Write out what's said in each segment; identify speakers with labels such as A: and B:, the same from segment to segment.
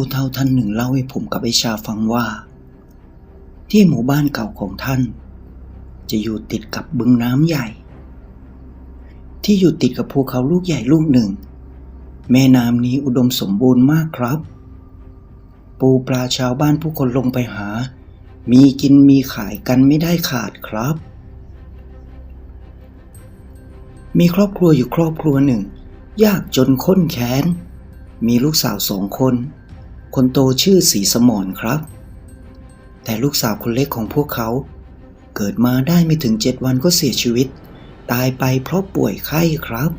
A: ผู้เฒ่าท่านหนึ่งเล่าให้ผมกับไอ้ชาฟังว่าที่หมู่บ้านเก่าของท่านจะอยู่ติดกับบึงน้ำใหญ่ที่อยู่ติดกับภูเขาลูกใหญ่ลูกหนึ่งแม่น้ำนี้อุดมสมบูรณ์มากครับปูปลาชาวบ้านผู้คนลงไปหามีกินมีขายกันไม่ได้ขาดครับมีครอบครัวอยู่ครอบครัวหนึ่งยากจนข้นแค้นมีลูกสาว2 คนคนโตชื่อศรีสมรครับแต่ลูกสาวคนเล็กของพวกเขาเกิดมาได้ไม่ถึง7 วันก็เสียชีวิตตายไปเพราะป่วยไข้ครับ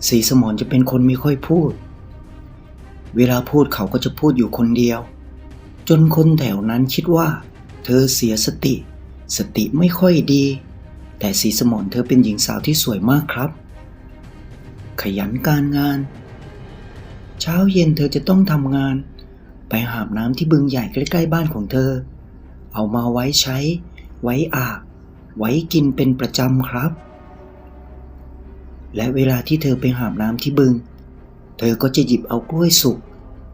A: ศรีสมรจะเป็นคนไม่ค่อยพูดเวลาพูดเขาก็จะพูดอยู่คนเดียวจนคนแถวนั้นคิดว่าเธอเสียสติไม่ค่อยดีแต่ศรีสมรเธอเป็นหญิงสาวที่สวยมากครับขยันการงานเช้าเย็นเธอจะต้องทำงานไปหาบน้ำที่บึงใหญ่ใกล้ๆบ้านของเธอเอามาไว้ใช้ไว้อาบไว้กินเป็นประจำครับและเวลาที่เธอไปหาบน้ำที่บึงเธอก็จะหยิบเอากล้วยสุก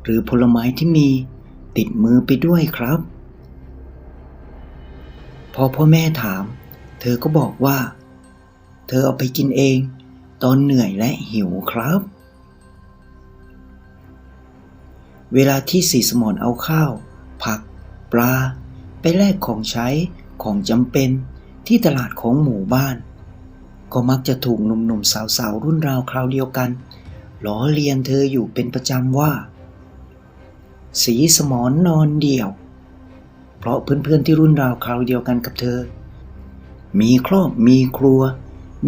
A: หรือผลไม้ที่มีติดมือไปด้วยครับพอพ่อแม่ถามเธอก็บอกว่าเธอเอาไปกินเองตอนเหนื่อยและหิวครับเวลาที่ศรีสมรเอาข้าวผักปลาไปแลกของใช้ของจำเป็นที่ตลาดของหมู่บ้านก็มักจะถูกหนุ่มๆสาวๆรุ่นราวคราวเดียวกันล้อเลียนเธออยู่เป็นประจำว่าศรีสมรนอนเดี่ยวเพราะเพื่อนๆที่รุ่นราวคราวเดียวกันกับเธอมีครอบมีครัว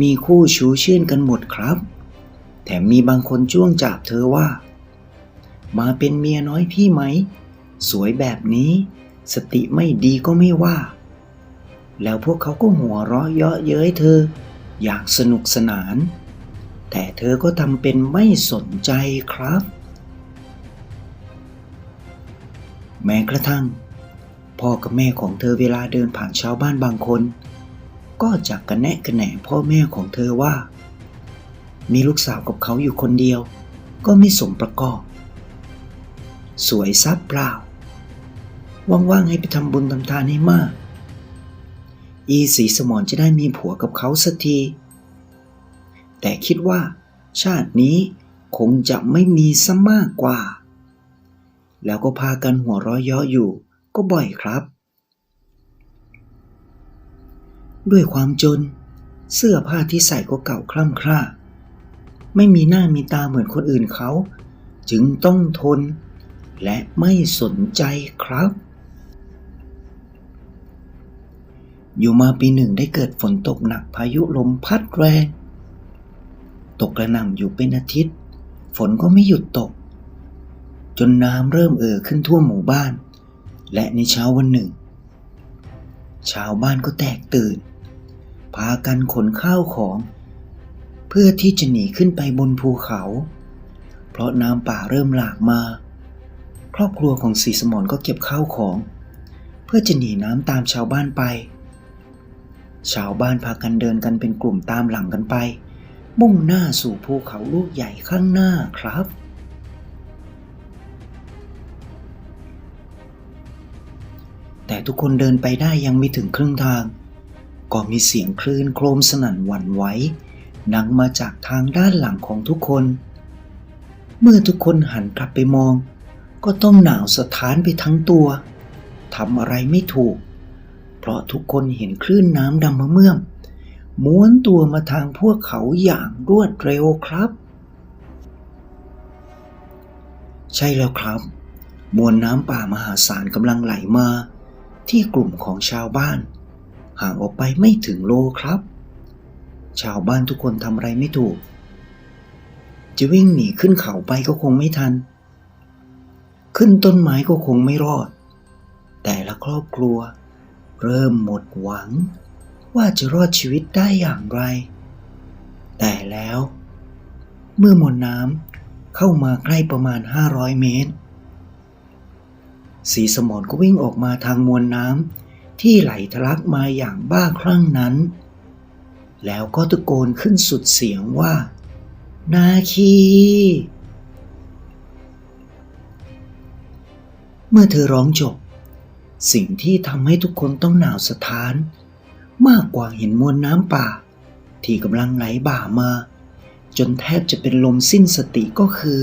A: มีคู่ชูชื่นกันหมดครับแถมมีบางคนจ้วงจาบเธอว่ามาเป็นเมียน้อยพี่ไหมสวยแบบนี้สติไม่ดีก็ไม่ว่าแล้วพวกเขาก็หัวเราะเยาะเย้ยเธออยากสนุกสนานแต่เธอก็ทำเป็นไม่สนใจครับแม้กระทั่งพ่อกับแม่ของเธอเวลาเดินผ่านชาวบ้านบางคนก็จะกระแนะกระแหนพ่อแม่ของเธอว่ามีลูกสาวกับเขาอยู่คนเดียวก็ไม่สมประกอบสวยซับเปล่าว่างๆให้ไปทำบุญทำทานให้มากอีศรีสมรจะได้มีผัวกับเขาสักทีแต่คิดว่าชาตินี้คงจะไม่มีซะมากกว่าแล้วก็พากันหัวเราะเยาะอยู่ก็บ่อยครับด้วยความจนเสื้อผ้าที่ใส่ก็เก่าคร่ำคร่าไม่มีหน้ามีตาเหมือนคนอื่นเขาจึงต้องทนและไม่สนใจครับอยู่มาปีหนึ่งได้เกิดฝนตกหนักพายุลมพัดแรงตกกระหน่ำอยู่เป็นอาทิตย์ฝนก็ไม่หยุดตกจนน้ำเริ่มขึ้นทั่วหมู่บ้านและในเช้าวันหนึ่งชาวบ้านก็แตกตื่นพากันขนข้าวของเพื่อที่จะหนีขึ้นไปบนภูเขาเพราะน้ำป่าเริ่มหลากมาครอบครัวของศรีสมรก็เก็บข้าวของเพื่อจะหนีน้ำตามชาวบ้านไปชาวบ้านพากันเดินกันเป็นกลุ่มตามหลังกันไปมุ่งหน้าสู่ภูเขาลูกใหญ่ข้างหน้าครับแต่ทุกคนเดินไปได้ยังไม่ถึงครึ่งทางก็มีเสียงคลื่นโครมสนั่นหวั่นไหวดังมาจากทางด้านหลังของทุกคนเมื่อทุกคนหันกลับไปมองก็ต้องหนาวสะท้านไปทั้งตัวทำอะไรไม่ถูกเพราะทุกคนเห็นคลื่นน้ำดำมะเมื่อมม้วนตัวมาทางพวกเขาอย่างรวดเร็วครับใช่แล้วครับมวลน้ำป่ามหาศาลกำลังไหลมาที่กลุ่มของชาวบ้านห่างออกไปไม่ถึงโลครับชาวบ้านทุกคนทำอะไรไม่ถูกจะวิ่งหนีขึ้นเขาไปก็คงไม่ทันขึ้นต้นไม้ก็คงไม่รอดแต่ละครอบครัวเริ่มหมดหวังว่าจะรอดชีวิตได้อย่างไรแต่แล้วเมื่อมวลน้ำเข้ามาใกล้ประมาณ500 เมตรศรีสมรก็วิ่งออกมาทางมวลน้ำที่ไหลทะลักมาอย่างบ้าคลั่งนั้นแล้วก็ตะโกนขึ้นสุดเสียงว่านาคี เมื่อเธอร้องจบสิ่งที่ทำให้ทุกคนต้องหนาวสะท้านมากกว่าเห็นมวลน้ำป่าที่กำลังไหลบ่ามาจนแทบจะเป็นลมสิ้นสติก็คือ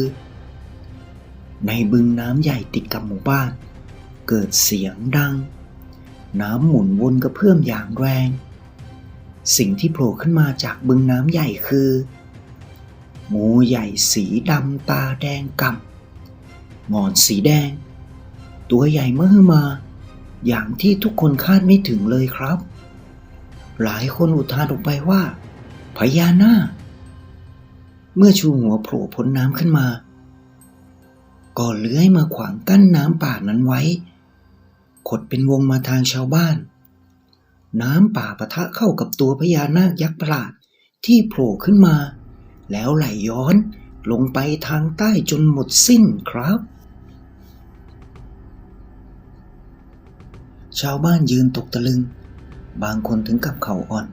A: ในบึงน้ำใหญ่ติดกับหมู่บ้านเกิดเสียงดังน้ำหมุนวนกระเพื่อมอย่างแรงสิ่งที่โผล่ขึ้นมาจากบึงน้ำใหญ่คืองูใหญ่สีดำตาแดงก่ำงอนสีแดงตัวใหญ่มหึมาอย่างที่ทุกคนคาดไม่ถึงเลยครับหลายคนอุทานออกไปว่าพญานาคเมื่อชูหัวโผล่พ้นน้ำขึ้นมาก็เลื้อยมาขวางกั้นน้ำป่านั้นไว้ขดเป็นวงมาทางชาวบ้านน้ำป่าปะทะเข้ากับตัวพญานาคยักษ์ประหลาดที่โผล่ขึ้นมาแล้วไหลย้อนลงไปทางใต้จนหมดสิ้นครับชาวบ้านยืนตกตะลึงบางคนถึงกับเข่าอ่อน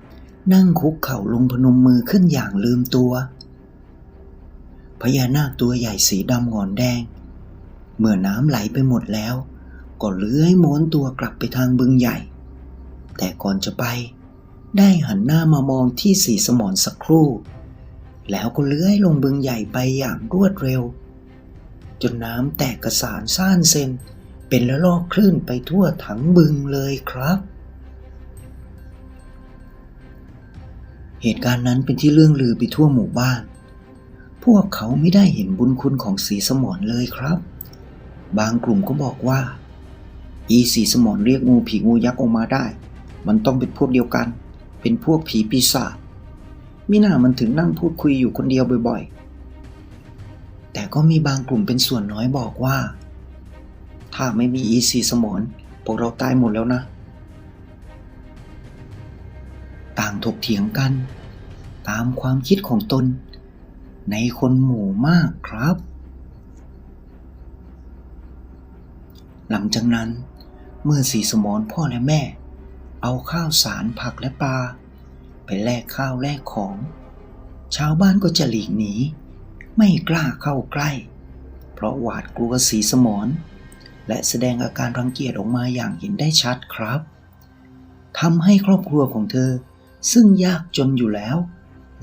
A: นั่งคุกเข่าลงพนมมือขึ้นอย่างลืมตัวพญานาคตัวใหญ่สีดำงอนแดงเมื่อน้ำไหลไปหมดแล้วก็เลื้อยม้วนตัวกลับไปทางบึงใหญ่แต่ก่อนจะไปได้หันหน้ามามองที่สีสมรสักครู่แล้วก็เลื้อยลงบึงใหญ่ไปอย่างรวดเร็วจนน้ำแตกกระสานซ่านเซนเป็นละลอกคลื่นไปทั่วทั้งบึงเลยครับเหตุการณ์นั้นเป็นที่เรื่องลือไปทั่วหมู่บ้านพวกเขาไม่ได้เห็นบุญคุณของสีสมรเลยครับบางกลุ่มก็บอกว่าอีสีสมรเรียกงูผีงูยักษ์ออกมาได้มันต้องเป็นพวกเดียวกันเป็นพวกผีปีศาจมิน่ามันถึงนั่งพูดคุยอยู่คนเดียวบ่อยๆแต่ก็มีบางกลุ่มเป็นส่วนน้อยบอกว่าถ้าไม่มีอีสีสมรพวกเราตายหมดแล้วนะต่างถกเถียงกันตามความคิดของตนในคนหมู่มากครับหลังจากนั้นเมื่อสีสมรพ่อและแม่เอาข้าวสารผักและปลาไปแลกข้าวแลกของชาวบ้านก็จะหลีกหนีไม่กล้าเข้าใกล้เพราะหวาดกลัวสีสมรและแสดงอาการรังเกียจออกมาอย่างเห็นได้ชัดครับทำให้ครอบครัวของเธอซึ่งยากจนอยู่แล้ว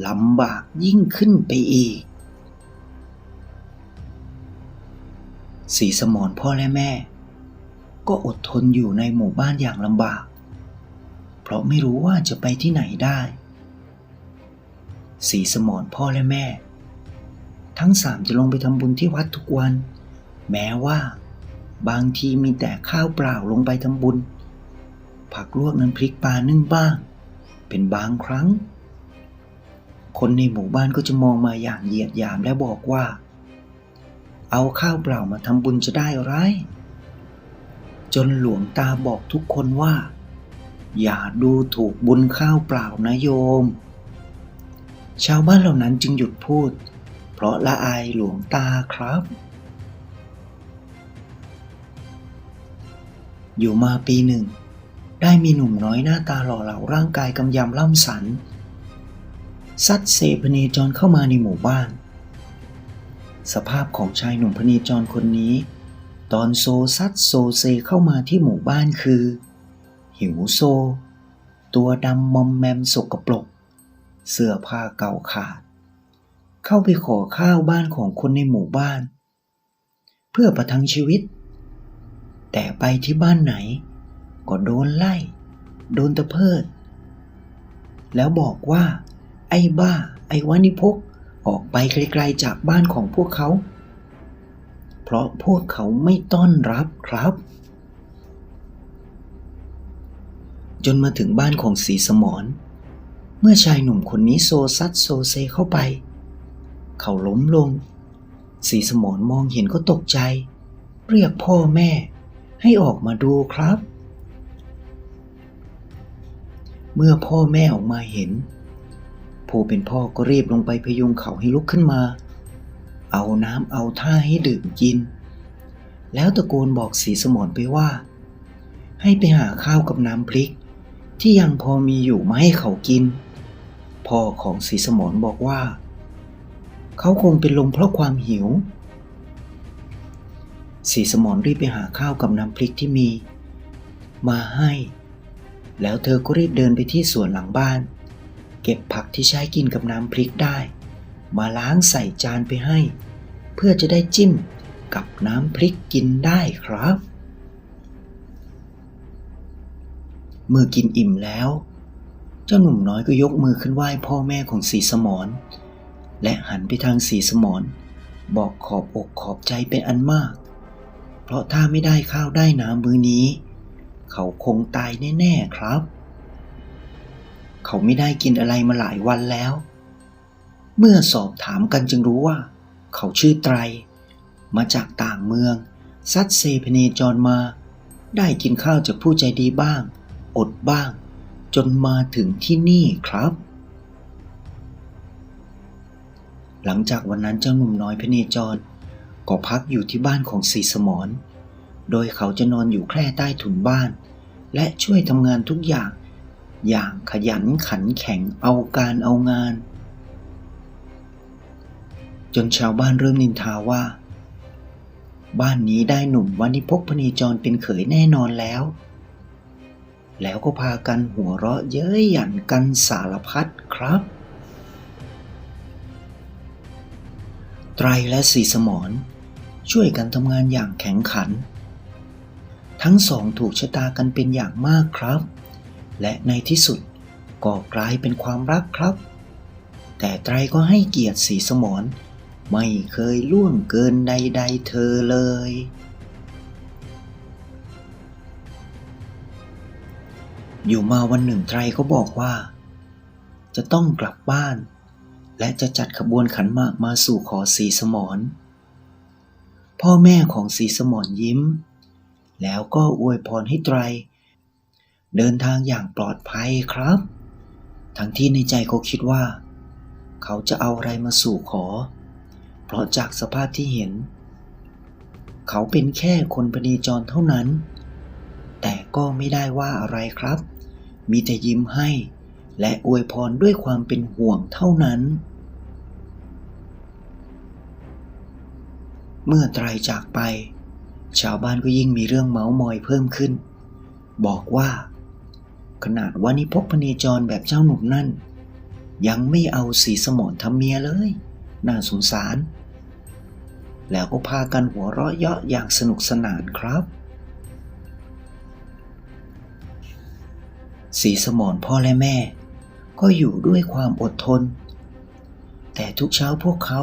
A: ลำบากยิ่งขึ้นไปอีกสีสมรพ่อและแม่ก็อดทนอยู่ในหมู่บ้านอย่างลำบากเพราะไม่รู้ว่าจะไปที่ไหนได้สีสมรพ่อและแม่ทั้งสามจะลงไปทำบุญที่วัดทุกวันแม้ว่าบางทีมีแต่ข้าวเปล่าลงไปทำบุญผักลวกน้ำพริกปลานึ่งบ้างเป็นบางครั้งคนในหมู่บ้านก็จะมองมาอย่างเหยียดหยามและบอกว่าเอาข้าวเปล่ามาทำบุญจะได้อะไรจนหลวงตาบอกทุกคนว่าอย่าดูถูกบุญข้าวเปล่านะโยมชาวบ้านเหล่านั้นจึงหยุดพูดเพราะละอายหลวงตาครับอยู่มาปีหนึ่งได้มีหนุ่มน้อยหน้าตาหล่อเหลาร่างกายกำยำล่ำสันซัดเซพเนจรเข้ามาในหมู่บ้านสภาพของชายหนุ่มพเนจรคนนี้ตอนโซซัดโซเซเข้ามาที่หมู่บ้านคือหิวโซตัวดำมอมแมมสกปรกเสื้อผ้าเก่าขาดเข้าไปขอข้าวบ้านของคนในหมู่บ้านเพื่อประทังชีวิตแต่ไปที่บ้านไหนก็โดนไล่โดนตะเพิดแล้วบอกว่าไอ้บ้าไอ้วานิพกออกไปไกลๆจากบ้านของพวกเขาเพราะพวกเขาไม่ต้อนรับครับจนมาถึงบ้านของสีสมรเมื่อชายหนุ่มคนนี้โซซัดโซเซเข้าไปเขาล้มลงสีสมรมองเห็นก็ตกใจเรียกพ่อแม่ให้ออกมาดูครับเมื่อพ่อแม่ออกมาเห็นผู้เป็นพ่อก็รีบลงไปพยุงเขาให้ลุกขึ้นมาเอาน้ำเอาท่าให้ดื่มกินแล้วตะโกนบอกสีสมรไปว่าให้ไปหาข้าวกับน้ำพริกที่ยังพอมีอยู่มาให้เขากินพ่อของสีสมรบอกว่าเขาคงเป็นลมเพราะความหิว ศรีสมรรีบไปหาข้าวกับน้ำพริกที่มีมาให้แล้วเธอก็รีบเดินไปที่สวนหลังบ้านเก็บผักที่ใช้กินกับน้ำพริกได้มาล้างใส่จานไปให้เพื่อจะได้จิ้มกับน้ำพริกกินได้ครับเมื่อกินอิ่มแล้วเจ้าหนุ่มน้อยก็ยกมือขึ้นไหว้พ่อแม่ของศรีสมรและหันไปทางศรีสมรบอกขอบอกขอบใจเป็นอันมากเพราะถ้าไม่ได้ข้าวได้น้ำมื้อนี้เขาคงตายแน่ๆครับเขาไม่ได้กินอะไรมาหลายวันแล้วเมื่อสอบถามกันจึงรู้ว่าเขาชื่อไตรมาจากต่างเมืองซัดเซพเนจรมาได้กินข้าวจากผู้ใจดีบ้างอดบ้างจนมาถึงที่นี่ครับหลังจากวันนั้นเจ้าหนุ่มน้อยพเนจรก็พักอยู่ที่บ้านของศรีสมรโดยเขาจะนอนอยู่แคร่ใต้ถุนบ้านและช่วยทำงานทุกอย่างขยันขันแข็งเอาการเอางานจนชาวบ้านเริ่มนินทาว่าบ้านนี้ได้หนุ่มวานิพกพเนจรเป็นเขยแน่นอนแล้วก็พากันหัวเราะเย้ยหยันกันสารพัดครับไตรและศรีสมรช่วยกันทำงานอย่างแข็งขันทั้งสองถูกชะตากันเป็นอย่างมากครับและในที่สุดก็กลายเป็นความรักครับแต่ไตรก็ให้เกียรติศรีสมรไม่เคยล่วงเกินใดๆเธอเลยอยู่มาวันหนึ่งไตรก็บอกว่าจะต้องกลับบ้านและจะจัดขบวนขันหมากมาสู่ขอศรีสมรพ่อแม่ของศรีสมรยิ้มแล้วก็อวยพรให้ไตรเดินทางอย่างปลอดภัยครับทั้งที่ในใจเขาคิดว่าเขาจะเอาอะไรมาสู่ขอเพราะจากสภาพที่เห็นเขาเป็นแค่คนพเนจรเท่านั้นแต่ก็ไม่ได้ว่าอะไรครับมีแต่ยิ้มให้และอวยพรด้วยความเป็นห่วงเท่านั้นเมื่อไตรจากไปชาวบ้านก็ยิ่งมีเรื่องเม้ามอยเพิ่มขึ้นบอกว่าขนาดวานิพกพเนจรแบบเจ้าหนุ่มนั่นยังไม่เอาศรีสมรทำเมียเลยน่าสงสารแล้วก็พากันหัวเราะเยาะอย่างสนุกสนานครับศรีสมรพ่อและแม่ก็อยู่ด้วยความอดทนแต่ทุกเช้าพวกเขา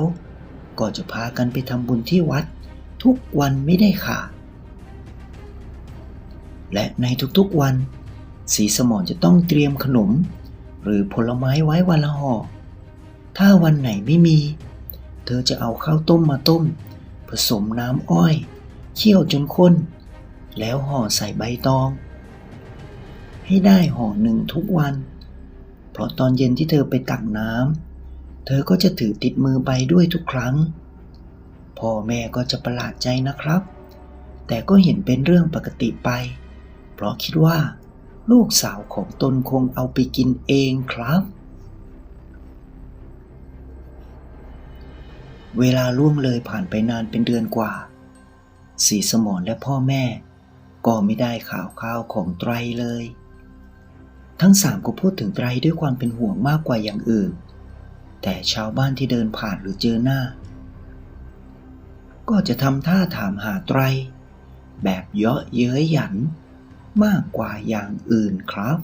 A: ก็จะพากันไปทำบุญที่วัดทุกวันไม่ได้ขาดและในทุกๆวันศรีสมรจะต้องเตรียมขนมหรือผลไม้ไว้วันละห่อถ้าวันไหนไม่มีเธอจะเอาข้าวต้มมาต้มผสมน้ำอ้อยเคี่ยวจนข้นแล้วห่อใส่ใบตองให้ได้ห่อหนึ่งทุกวันเพราะตอนเย็นที่เธอไปตักน้ำเธอก็จะถือติดมือไปด้วยทุกครั้งพ่อแม่ก็จะประหลาดใจนะครับแต่ก็เห็นเป็นเรื่องปกติไปเพราะคิดว่าลูกสาวของตนคงเอาไปกินเองครับเวลาล่วงเลยผ่านไปนานเป็นเดือนกว่าศรีสมรและพ่อแม่ก็ไม่ได้ข่าวของไตรเลยทั้งสามก็พูดถึงไตรด้วยความเป็นห่วงมากกว่าอย่างอื่นแต่ชาวบ้านที่เดินผ่านหรือเจอหน้าก็จะทำท่าถามหาไตรแบบเยาะเย้ยหยันมากกว่าอย่างอื่นครับ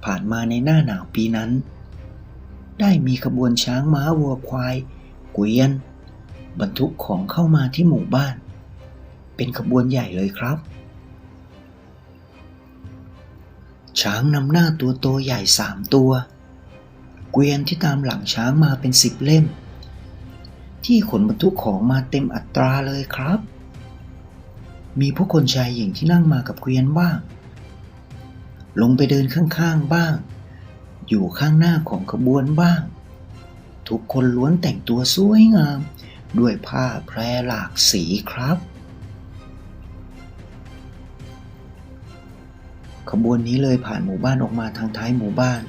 A: ผ่านมาในหน้าหนาวปีนั้นได้มีขบวนช้างม้าวัวควายเกวียนบรรทุกของเข้ามาที่หมู่บ้านเป็นขบวนใหญ่เลยครับช้างนำหน้าตัวโตใหญ่3 ตัวเกวียนที่ตามหลังช้างมาเป็น10 เล่มที่ขนบรรทุกของมาเต็มอัตราเลยครับมีผู้คนชายหญิงที่นั่งมากับเกวียนบ้างลงไปเดินข้างๆบ้างอยู่ข้างหน้าของขบวนบ้างทุกคนล้วนแต่งตัวสวยงามด้วยผ้าแพรหลากสีครับขบวนนี้เลยผ่านหมู่บ้านออกมาทางท้ายหมู่บ้าน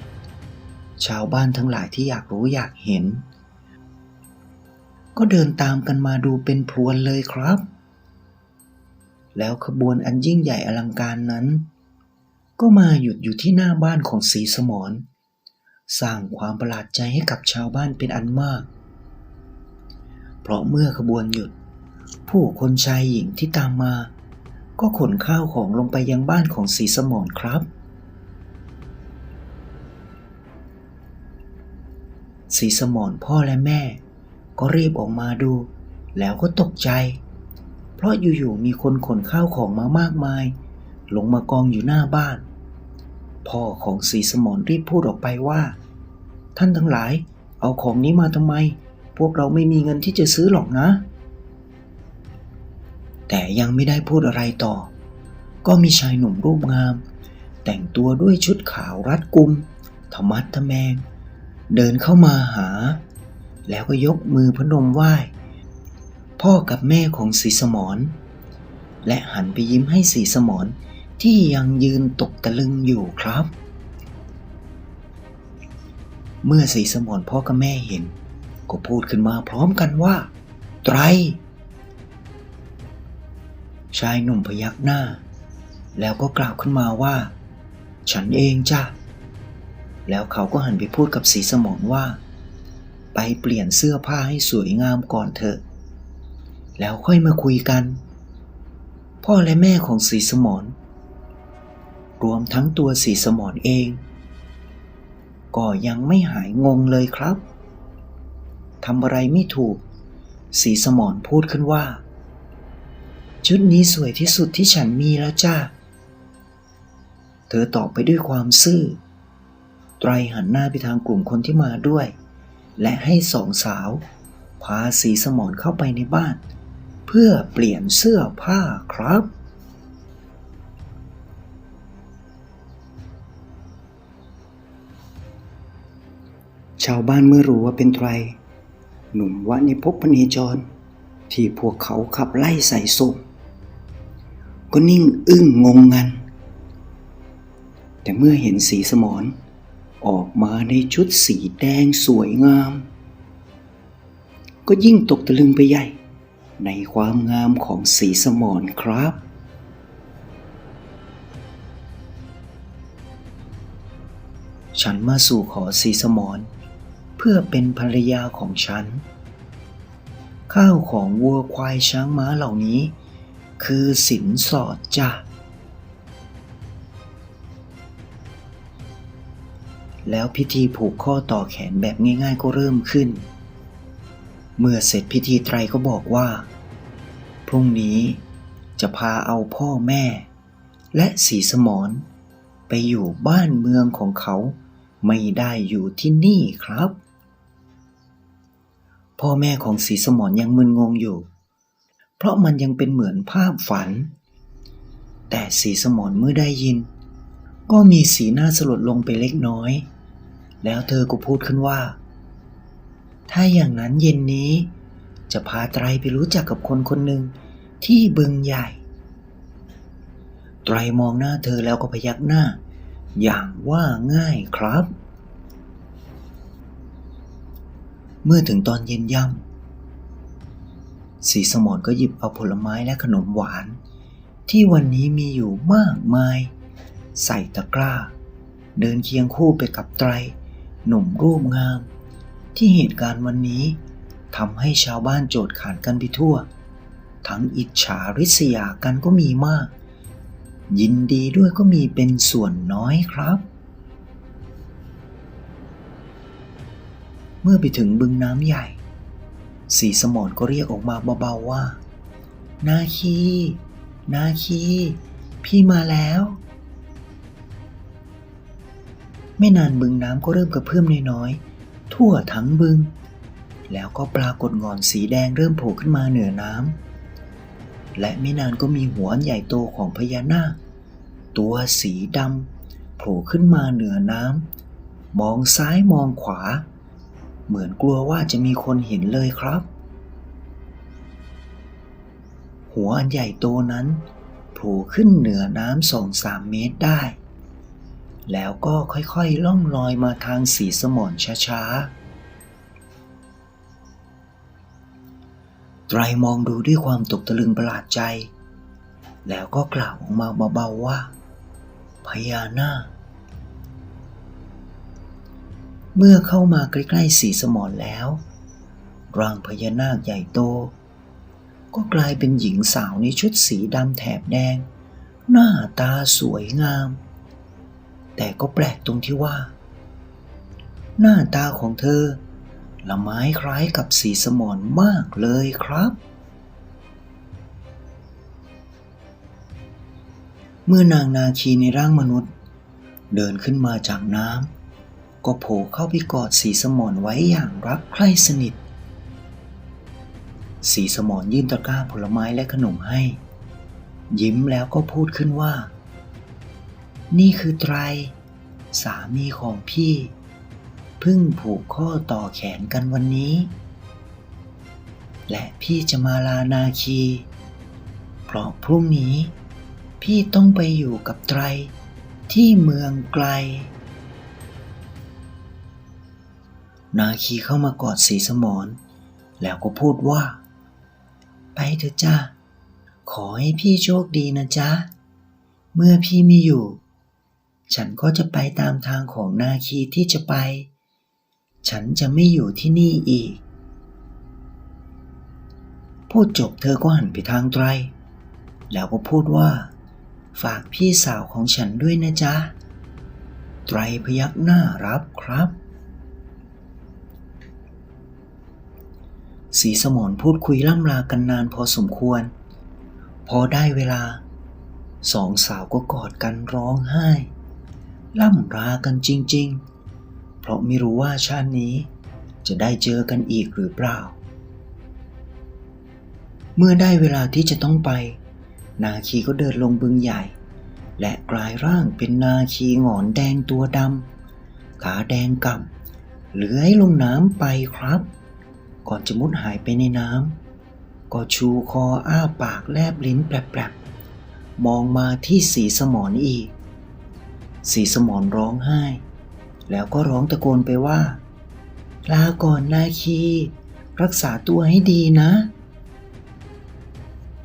A: ชาวบ้านทั้งหลายที่อยากรู้อยากเห็น ก็เดินตามกันมาดูเป็นพรวนเลยครับแล้วขบวนอันยิ่งใหญ่อลังการนั้นก็มาหยุดอยู่ที่หน้าบ้านของศรีสมรสร้างความประหลาดใจให้กับชาวบ้านเป็นอันมากเพราะเมื่อขบวนหยุดผู้คนชายหญิงที่ตามมาก็ขนข้าวของลงไปยังบ้านของศรีสมรครับศรีสมรพ่อและแม่ก็รีบออกมาดูแล้วก็ตกใจเพราะอยู่ๆมีคนขนข้าวของมามากมายลงมากองอยู่หน้าบ้านพ่อของศรีสมรรีบพูดออกไปว่าท่านทั้งหลายเอาของนี้มาทำไมพวกเราไม่มีเงินที่จะซื้อหรอกนะแต่ยังไม่ได้พูดอะไรต่อก็มีชายหนุ่มรูปงามแต่งตัวด้วยชุดขาวรัดกุมทะมัดทะแมงเดินเข้ามาหาแล้วก็ยกมือพนมไหว้พ่อกับแม่ของศรีสมรและหันไปยิ้มให้ศรีสมรที่ยังยืนตกตะลึงอยู่ครับเมื่อศรีสมรพ่อกับแม่เห็นก็พูดขึ้นมาพร้อมกันว่าไตรชายหนุ่มพยักหน้าแล้วก็กล่าวขึ้นมาว่าฉันเองจ้ะแล้วเขาก็หันไปพูดกับศรีสมรว่าไปเปลี่ยนเสื้อผ้าให้สวยงามก่อนเถอะแล้วค่อยมาคุยกันพ่อและแม่ของศรีสมรรวมทั้งตัวศรีสมรเองก็ยังไม่หายงงเลยครับทำอะไรไม่ถูกศรีสมรพูดขึ้นว่าชุดนี้สวยที่สุดที่ฉันมีแล้วจ้าเธอตอบไปด้วยความซื่อไตรหันหน้าไปทางกลุ่มคนที่มาด้วยและให้สองสาวพาศรีสมรเข้าไปในบ้านเพื่อเปลี่ยนเสื้อผ้าครับชาวบ้านเมื่อรู้ว่าเป็นไตรหนุ่มวะในภพพเนจรที่พวกเขาขับไล่ใส่ศพก็นิ่งอึ้งงงงันแต่เมื่อเห็นศรีสมรออกมาในชุดสีแดงสวยงามก็ยิ่งตกตะลึงไปใหญ่ในความงามของศรีสมรครับฉันมาสู่ขอศรีสมรเพื่อเป็นภรรยาของฉันข้าวของวัวควายช้างม้าเหล่านี้คือสินสอดจ้ะแล้วพิธีผูกข้อต่อแขนแบบง่ายๆก็เริ่มขึ้นเมื่อเสร็จพิธีไตรก็บอกว่าพรุ่งนี้จะพาเอาพ่อแม่และศรีสมรไปอยู่บ้านเมืองของเขาไม่ได้อยู่ที่นี่ครับพ่อแม่ของศรีสมรยังมึนงงอยู่เพราะมันยังเป็นเหมือนภาพฝันแต่ศรีสมรเมื่อได้ยินก็มีสีหน้าสลดลงไปเล็กน้อยแล้วเธอก็พูดขึ้นว่าถ้าอย่างนั้นเย็นนี้จะพาไตรไปรู้จักกับคนคนหนึ่งที่บึงใหญ่ไตรมองหน้าเธอแล้วก็พยักหน้าอย่างว่าง่ายครับเมื่อถึงตอนเย็นย่ำศรีสมรก็หยิบเอาผลไม้และขนมหวานที่วันนี้มีอยู่มากมายใส่ตะกร้าเดินเคียงคู่ไปกับไตรหนุ่มรูปงามที่เหตุการณ์วันนี้ทำให้ชาวบ้านโจษขานกันไปทั่วทั้งอิจฉาริษยากันก็มีมากยินดีด้วยก็มีเป็นส่วนน้อยครับเมื่อไปถึงบึงน้ำใหญ่ศรีสมรก็เรียกออกมาเบาๆว่านาคีนาคีพี่มาแล้วไม่นานบึงน้ำก็เริ่มกระเพื่อมน้อยๆทั่วทั้งบึงแล้วก็ปรากฏหงอนสีแดงเริ่มโผล่ขึ้นมาเหนือน้ำและไม่นานก็มีหัวใหญ่โตของพญานาคตัวสีดำโผล่ขึ้นมาเหนือน้ำมองซ้ายมองขวาเหมือนกลัวว่าจะมีคนเห็นเลยครับหัวอันใหญ่โตนั้นโผล่ขึ้นเหนือน้ำ2-3 เมตรได้แล้วก็ค่อยๆล่องลอยมาทางศรีสมรช้าๆ รมองดูด้วยความตกตะลึงประหลาดใจแล้วก็กล่าวออกมาเบาๆว่าพญานาคเมื่อเข้ามาใกล้ๆศรีสมรแล้วร่างพญานาคใหญ่โตก็กลายเป็นหญิงสาวในชุดสีดำแถบแดงหน้าตาสวยงามแต่ก็แปลกตรงที่ว่าหน้าตาของเธอละไม้คล้ายกับศรีสมรมากเลยครับเมื่อนางนาคีในร่างมนุษย์เดินขึ้นมาจากน้ำก็โผล่เข้าไปกอดศรีสมรไว้อย่างรักใคร่สนิทศรีสมรยื่นตะกร้าผลไม้และขนมให้ยิ้มแล้วก็พูดขึ้นว่านี่คือไตรสามีของพี่เพิ่งผูกข้อต่อแขนกันวันนี้และพี่จะมาลานาคีเพราะพรุ่งนี้พี่ต้องไปอยู่กับไตรที่เมืองไกลนาคีเข้ามากอดศรีสมรแล้วก็พูดว่าไปเถอะจ้าขอให้พี่โชคดีนะจ๊ะเมื่อพี่ไม่อยู่ฉันก็จะไปตามทางของนาคีที่จะไปฉันจะไม่อยู่ที่นี่อีกพูดจบเธอก็หันไปทางไตรแล้วก็พูดว่าฝากพี่สาวของฉันด้วยนะจ๊ะไตรพยักหน้ารับครับศรีสมรพูดคุยล่ำลากันนานพอสมควรพอได้เวลาสองสาวก็กอดกันร้องไห้ล่ำลากันจริงๆเพราะไม่รู้ว่าชาตินี้จะได้เจอกันอีกหรือเปล่าเมื่อได้เวลาที่จะต้องไปนาคีก็เดินลงบึงใหญ่และกลายร่างเป็นนาคีหงอนแดงตัวดำขาแดงก่ำเลื้อยลงน้ำไปครับก่อนจะมุดหายไปในน้ำก็ชูคออ้าปากแลบลิ้นแปลกๆมองมาที่ศรีสมรอีกศรีสมรร้องไห้แล้วก็ร้องตะโกนไปว่าลาก่อนนาคีรักษาตัวให้ดีนะ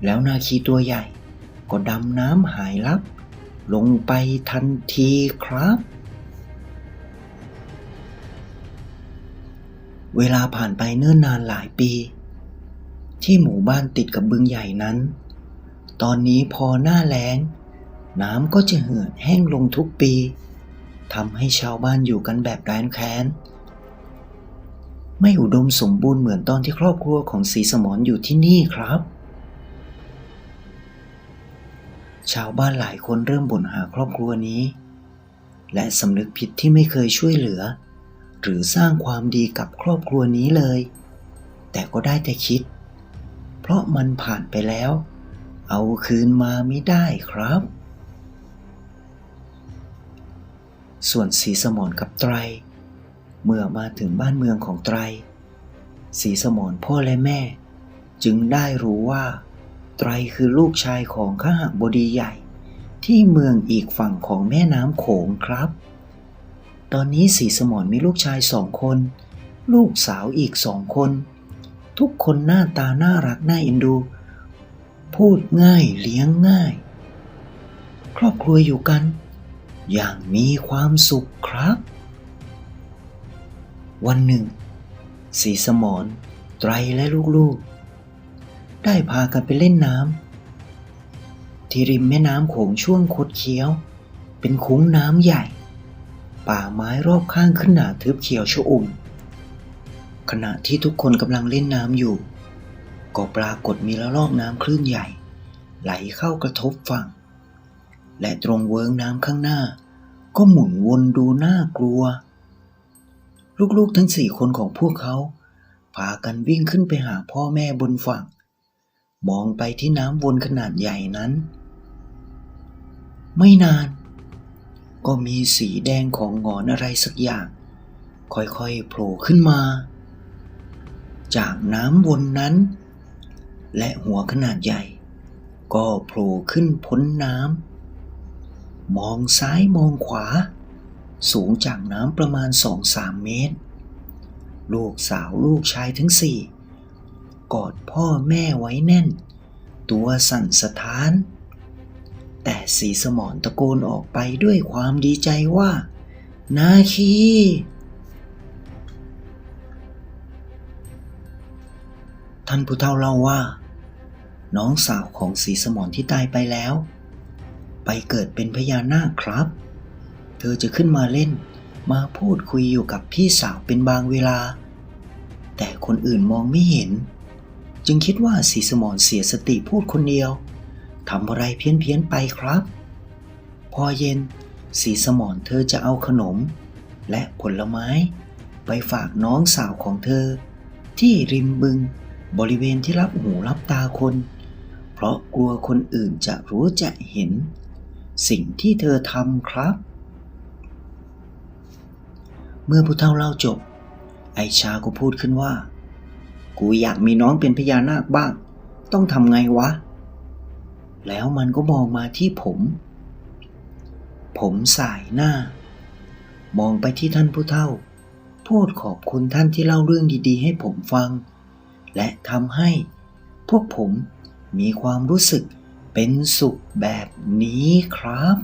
A: แล้วนาคีตัวใหญ่ก็ดำน้ำหายลับลงไปทันทีครับเวลาผ่านไปเนิ่นนานหลายปีที่หมู่บ้านติดกับบึงใหญ่นั้นตอนนี้พอหน้าแล้งน้ำก็จะเหือดแห้งลงทุกปีทำให้ชาวบ้านอยู่กันแบบแร้นแค้นไม่อุดมสมบูรณ์เหมือนตอนที่ครอบครัวของศรีสมรอยู่ที่นี่ครับชาวบ้านหลายคนเริ่มบ่นหาครอบครัวนี้และสำนึกผิดที่ไม่เคยช่วยเหลือหรือสร้างความดีกับครอบครัวนี้เลยแต่ก็ได้แต่คิดเพราะมันผ่านไปแล้วเอาคืนมาไม่ได้ครับส่วนศรีสมรกับไตรเมื่อมาถึงบ้านเมืองของไตรศรีสมรพ่อและแม่จึงได้รู้ว่าไตรคือลูกชายของขหบดีใหญ่ที่เมืองอีกฝั่งของแม่น้ำโขงครับตอนนี้ศรีสมรมีลูกชาย2 คนลูกสาวอีก2 คนทุกคนหน้าตาน่ารักน่าเอ็นดูพูดง่ายเลี้ยงง่ายครอบครัวอยู่กันอย่างมีความสุขครับวันหนึ่งศรีสมรไตรและลูกๆได้พากันไปเล่นน้ำที่ริมแม่น้ำโขงช่วงคดเคี้ยวเป็นคุ้งน้ำใหญ่ป่าไม้รอบข้างขึ้นหนาทึบเขียวชอุ่มขณะที่ทุกคนกำลังเล่นน้ำอยู่ก็ปรากฏมีละลอกน้ำคลื่นใหญ่ไหลเข้ากระทบฝั่งและตรงเวิ้งน้ำข้างหน้าก็หมุนวนดูน่ากลัวลูกๆทั้ง4 คนของพวกเขาพากันวิ่งขึ้นไปหาพ่อแม่บนฝั่งมองไปที่น้ำวนขนาดใหญ่นั้นไม่นานก็มีสีแดงของหงอนอะไรสักอย่างค่อยๆโผล่ขึ้นมาจากน้ำวนนั้นและหัวขนาดใหญ่ก็โผล่ขึ้นพ้นน้ำมองซ้ายมองขวาสูงจากน้ำประมาณ 2-3 เมตรลูกสาวลูกชายทั้ง4 กอดพ่อแม่ไว้แน่นตัวสั่นสะท้านแต่ศรีสมรตะโกนออกไปด้วยความดีใจว่านาคีท่านผู้เฒ่าเล่าว่าน้องสาวของศรีสมรที่ตายไปแล้วไปเกิดเป็นพญานาคครับเธอจะขึ้นมาเล่นมาพูดคุยอยู่กับพี่สาวเป็นบางเวลาแต่คนอื่นมองไม่เห็นจึงคิดว่าศรีสมรเสียสติพูดคนเดียวทำอะไรเพี้ยนไปครับพอเย็นศรีสมรเธอจะเอาขนมและผลไม้ไปฝากน้องสาวของเธอที่ริมบึงบริเวณที่รับหูรับตาคนเพราะกลัวคนอื่นจะรู้จะเห็นสิ่งที่เธอทำครับเมื่อผู้เฒ่าเล่าจบไอชาก็พูดขึ้นว่ากูอยากมีน้องเป็นพญานาคบ้างต้องทำไงวะแล้วมันก็มองมาที่ผมสายหน้ามองไปที่ท่านผู้เฒ่าพูดขอบคุณท่านที่เล่าเรื่องดีๆให้ผมฟังและทำให้พวกผมมีความรู้สึกเป็นสุขแบบนี้ครับ